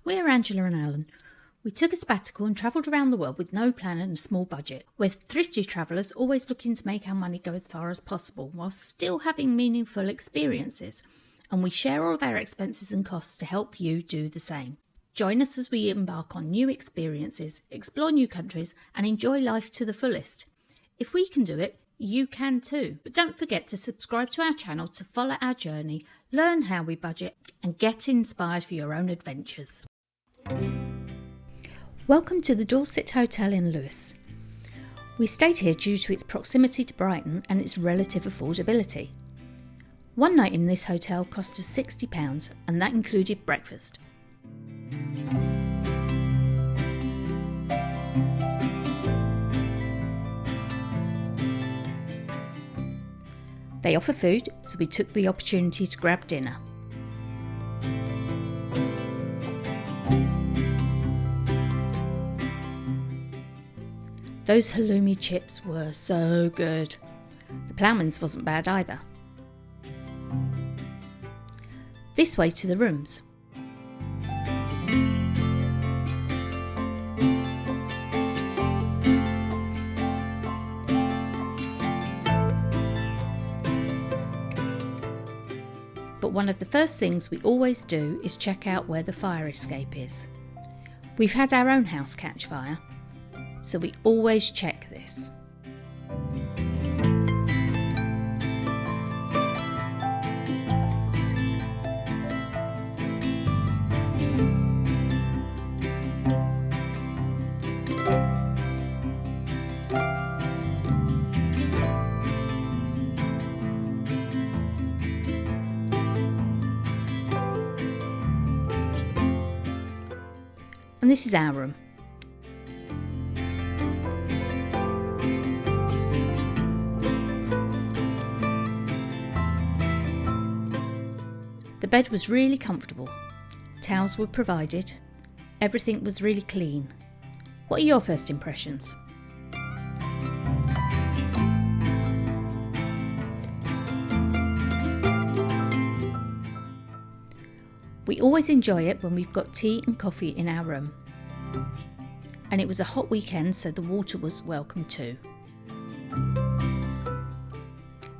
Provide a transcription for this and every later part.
We're Angela and Alan. We took a sabbatical and travelled around the world with no plan and a small budget. We're thrifty travellers, always looking to make our money go as far as possible while still having meaningful experiences. And we share all of our expenses and costs to help you do the same. Join us as we embark on new experiences, explore new countries and enjoy life to the fullest. If we can do it, you can too. But don't forget to subscribe to our channel to follow our journey, learn how we budget and get inspired for your own adventures. Welcome to the Dorset Hotel in Lewes. We stayed here due to its proximity to Brighton and its relative affordability. One night in this hotel cost us £60 and that included breakfast. They offer food, so we took the opportunity to grab dinner. Those halloumi chips were so good. The ploughman's wasn't bad either. This way to the rooms. But one of the first things we always do is check out where the fire escape is. We've had our own house catch fire, so we always check this. And this is our room. The bed was really comfortable. Towels were provided. Everything was really clean. What are your first impressions? We always enjoy it when we've got tea and coffee in our room. And it was a hot weekend, so the water was welcome too.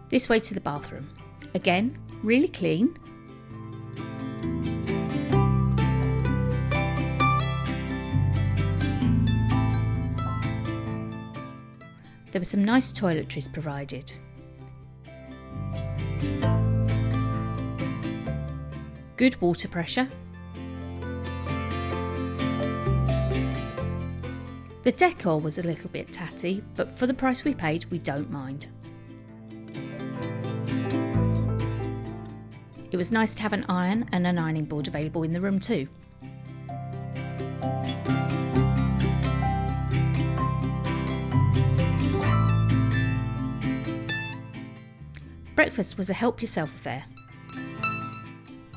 This way to the bathroom. Again, really clean. There were some nice toiletries provided. Good water pressure. The decor was a little bit tatty, but for the price we paid, we don't mind. It was nice to have an iron and an ironing board available in the room too. Breakfast was a help yourself affair.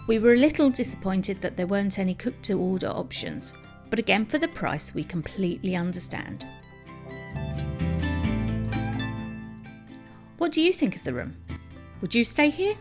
We were a little disappointed that there weren't any cook to order options, but again for the price we completely understand. What do you think of the room? Would you stay here?